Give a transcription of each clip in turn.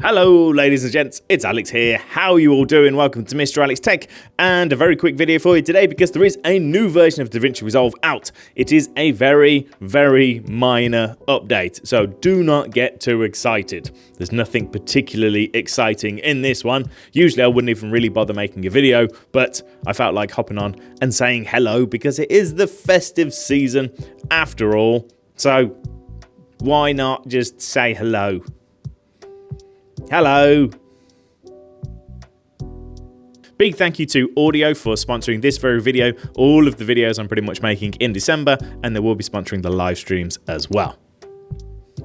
Hello ladies and gents, it's Alex here. How are you all doing? Welcome to MrAlexTech, and a very quick video for you today because there is a new version of DaVinci Resolve out. It is a very minor update, so do not get too excited. There's nothing particularly exciting in this one. Usually I wouldn't even really bother making a video, but I felt like hopping on and saying hello because it is the festive season after all. So why not just say hello? Hello. Big thank you to Audio for sponsoring this very video. All of the videos I'm pretty much making in December, and they will be sponsoring the live streams as well.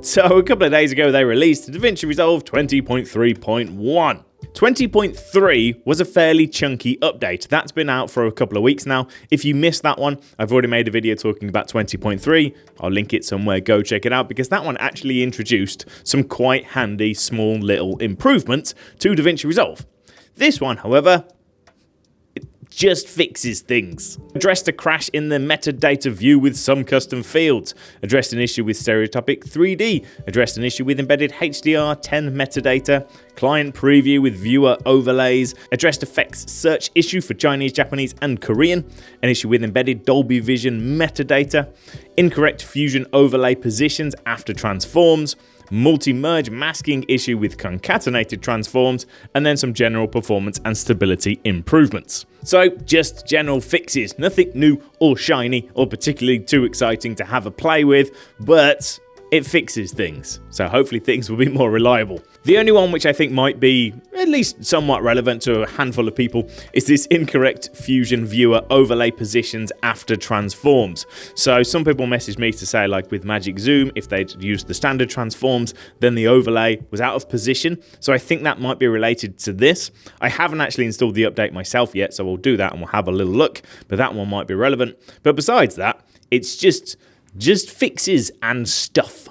So a couple of days ago, they released DaVinci Resolve 20.3.1. 20.3 was a fairly chunky update. That's been out for a couple of weeks now. If you missed that one, I've already made a video talking about 20.3. I'll link it somewhere, go check it out, because that one actually introduced some quite handy small little improvements to DaVinci Resolve. This one, however, just fixes things. Addressed a crash in the metadata view with some custom fields. Addressed an issue with stereoscopic 3D. Addressed an issue with embedded HDR10 metadata. Client preview with viewer overlays. Addressed effects search issue for Chinese, Japanese, and Korean. An issue with embedded Dolby Vision metadata. Incorrect fusion overlay positions after transforms. Multi-merge masking issue with concatenated transforms, and then some general performance and stability improvements. So just general fixes, nothing new or shiny or particularly too exciting to have a play with, but it fixes things, so hopefully things will be more reliable. The only one which I think might be at least somewhat relevant to a handful of people is this incorrect fusion viewer overlay positions after transforms. So some people message me to say, like with Magic Zoom, if they'd used the standard transforms, then the overlay was out of position. So I think that might be related to this. I haven't actually installed the update myself yet, so we'll do that and we'll have a little look, but that one might be relevant. But besides that, it's just fixes and stuff.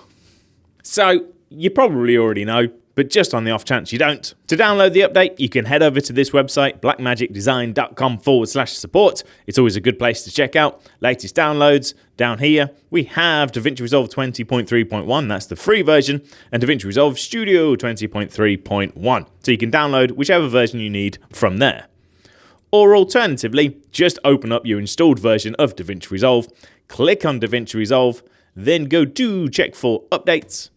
So you probably already know, but just on the off chance you don't. To download the update, you can head over to this website, blackmagicdesign.com/support. It's always a good place to check out latest downloads. Down here, we have DaVinci Resolve 20.3.1, that's the free version, and DaVinci Resolve Studio 20.3.1. So you can download whichever version you need from there. Or alternatively, just open up your installed version of DaVinci Resolve, click on DaVinci Resolve, then go to check for updates.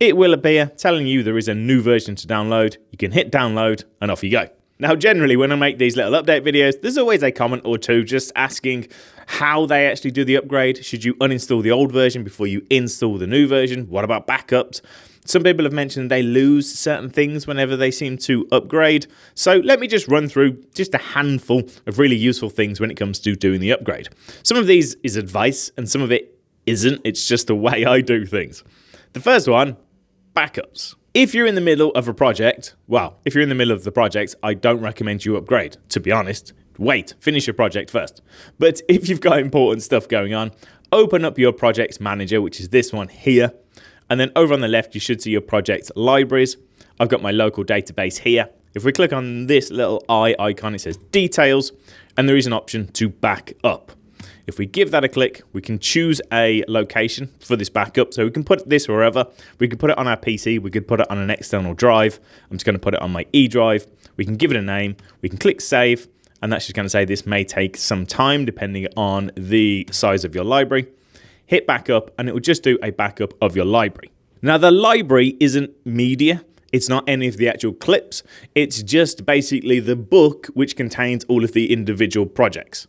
It will appear telling you there is a new version to download. You can hit download and off you go. Now, generally, when I make these little update videos, there's always a comment or two just asking how they actually do the upgrade. Should you uninstall the old version before you install the new version? What about backups? Some people have mentioned they lose certain things whenever they seem to upgrade. So let me just run through just a handful of really useful things when it comes to doing the upgrade. Some of these is advice and some of it isn't. It's just the way I do things. The first one, backups. If you're in the middle of a project, if you're in the middle of the project, I don't recommend you upgrade, to be honest. Wait, finish your project first. But if you've got important stuff going on, open up your projects manager, which is this one here. And then over on the left, you should see your project libraries. I've got my local database here. If we click on this little eye icon, it says details, and there is an option to back up. If we give that a click, we can choose a location for this backup. So we can put this wherever. We can put it on our PC. We could put it on an external drive. I'm just going to put it on my E drive. We can give it a name. We can click save. And that's just going to say this may take some time depending on the size of your library. Hit backup and it will just do a backup of your library. Now the library isn't media. It's not any of the actual clips. It's just basically the book which contains all of the individual projects.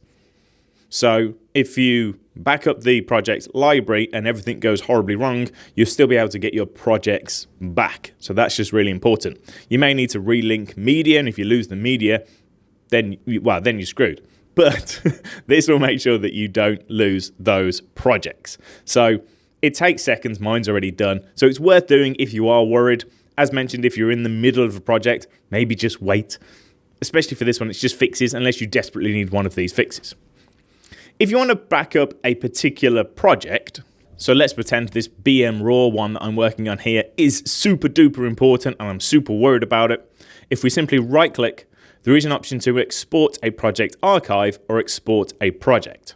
So if you back up the project library and everything goes horribly wrong, you'll still be able to get your projects back. So that's just really important. You may need to relink media, and if you lose the media, then you're screwed. But this will make sure that you don't lose those projects. So it takes seconds. Mine's already done. So it's worth doing if you are worried. As mentioned, if you're in the middle of a project, maybe just wait. Especially for this one, it's just fixes unless you desperately need one of these fixes. If you want to back up a particular project, so let's pretend this BM Raw one that I'm working on here is super duper important and I'm super worried about it. If we simply right click, there is an option to export a project archive or export a project.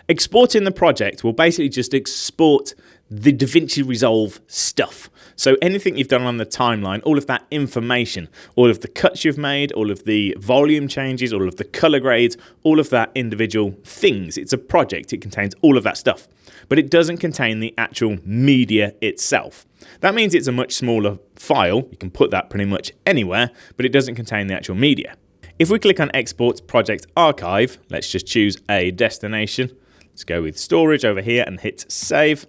Exporting the project will basically just export the DaVinci Resolve stuff. So anything you've done on the timeline, all of that information, all of the cuts you've made, all of the volume changes, all of the color grades, all of that individual things. It's a project. It contains all of that stuff, but it doesn't contain the actual media itself. That means it's a much smaller file. You can put that pretty much anywhere, but it doesn't contain the actual media. If we click on Export Project Archive, let's just choose a destination. Let's go with storage over here and hit save.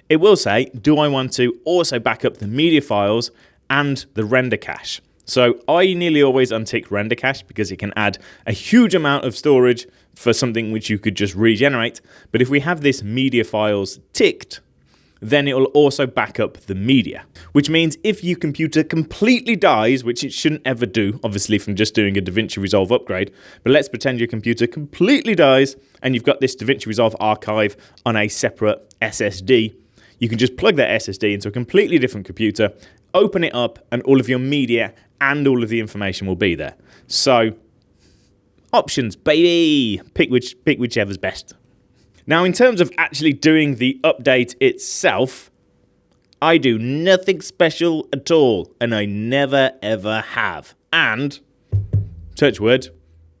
It will say, do I want to also back up the media files and the render cache? So I nearly always untick render cache because it can add a huge amount of storage for something which you could just regenerate. But if we have this media files ticked, then it will also back up the media, which means if your computer completely dies, which it shouldn't ever do, obviously from just doing a DaVinci Resolve upgrade, but let's pretend your computer completely dies and you've got this DaVinci Resolve archive on a separate SSD, you can just plug that SSD into a completely different computer, open it up, and all of your media and all of the information will be there. So, options, baby! Pick whichever's best. Now, in terms of actually doing the update itself, I do nothing special at all, and I never ever have. And, touch wood,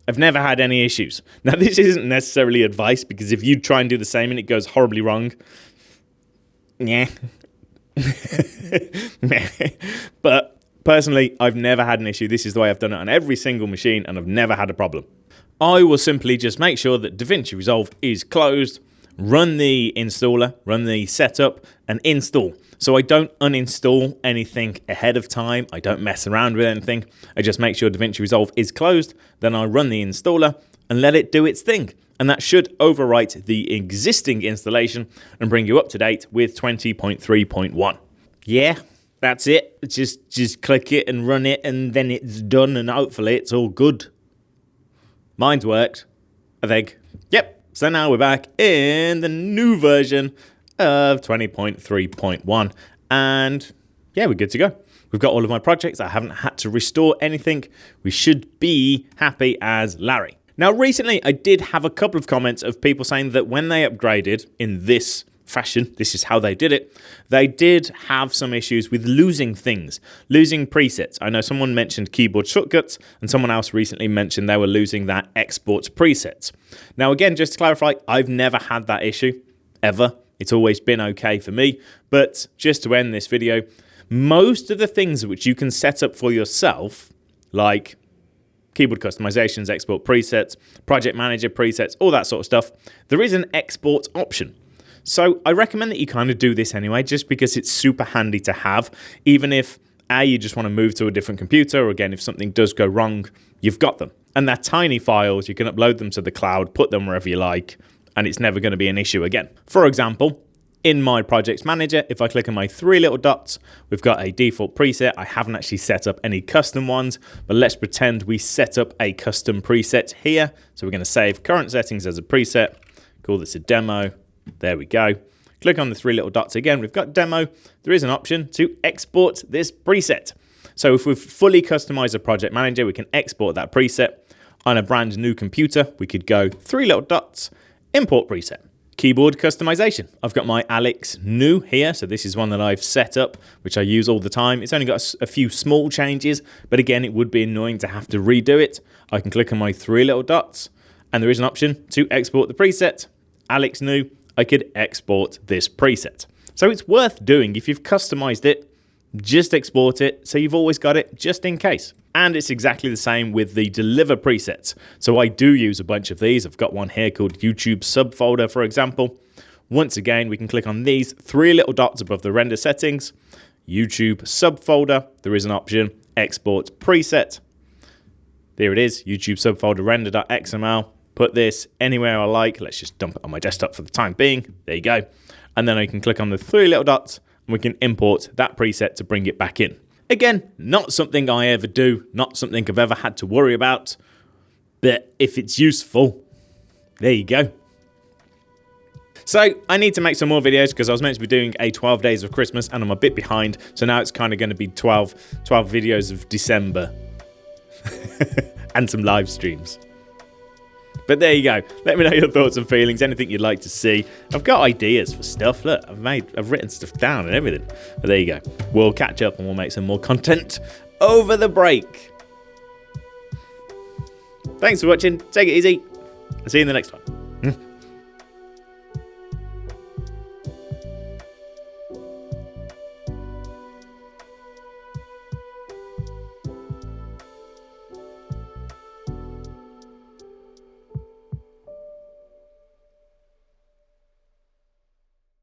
I've never had any issues. Now, this isn't necessarily advice, because if you try and do the same and it goes horribly wrong, yeah. But personally, I've never had an issue. This is the way I've done it on every single machine, and I've never had a problem. I will simply just make sure that DaVinci Resolve is closed, run the installer, run the setup, and install. So I don't uninstall anything ahead of time. I don't mess around with anything. I just make sure DaVinci Resolve is closed. Then I run the installer and let it do its thing. And that should overwrite the existing installation and bring you up to date with 20.3.1. Yeah, that's it. Just click it and run it, and then it's done, and hopefully it's all good. Mine's worked, I think. Yep, so now we're back in the new version of 20.3.1. And yeah, we're good to go. We've got all of my projects. I haven't had to restore anything. We should be happy as Larry. Now, recently, I did have a couple of comments of people saying that when they upgraded in this fashion, this is how they did it, they did have some issues with losing things, losing presets. I know someone mentioned keyboard shortcuts, and someone else recently mentioned they were losing that export presets. Now, again, just to clarify, I've never had that issue, ever. It's always been okay for me. But just to end this video, most of the things which you can set up for yourself, like keyboard customizations, export presets, project manager presets, all that sort of stuff, there is an export option. So I recommend that you kind of do this anyway, just because it's super handy to have, even if you just want to move to a different computer, or again, if something does go wrong, you've got them. And they're tiny files, you can upload them to the cloud, put them wherever you like, and it's never going to be an issue again. For example, in my projects manager, if I click on my three little dots, we've got a default preset. I haven't actually set up any custom ones, but let's pretend we set up a custom preset here. So we're going to save current settings as a preset, call this a demo. There we go. Click on the three little dots again. We've got demo. There is an option to export this preset. So if we've fully customized a project manager, we can export that preset. On a brand new computer, we could go three little dots, import preset. Keyboard customization. I've got my Alex new here, so this is one that I've set up, which I use all the time. It's only got a few small changes, but again, it would be annoying to have to redo it. I can click on my three little dots, and there is an option to export the preset. Alex new, I could export this preset. So it's worth doing. If you've customized it, just export it, so you've always got it just in case. And it's exactly the same with the deliver presets. So I do use a bunch of these. I've got one here called YouTube subfolder, for example. Once again, we can click on these three little dots above the render settings. YouTube subfolder, there is an option, export preset. There it is, YouTube subfolder render.xml. Put this anywhere I like. Let's just dump it on my desktop for the time being. There you go. And then I can click on the three little dots and we can import that preset to bring it back in. Again, not something I ever do, not something I've ever had to worry about, but if it's useful, there you go. So I need to make some more videos because I was meant to be doing a 12 days of Christmas and I'm a bit behind, so now it's kind of going to be 12 videos of December and some live streams. But there you go. Let me know your thoughts and feelings, anything you'd like to see. I've got ideas for stuff. Look, I've written stuff down and everything. But there you go. We'll catch up and we'll make some more content over the break. Thanks for watching. Take it easy. I'll see you in the next one.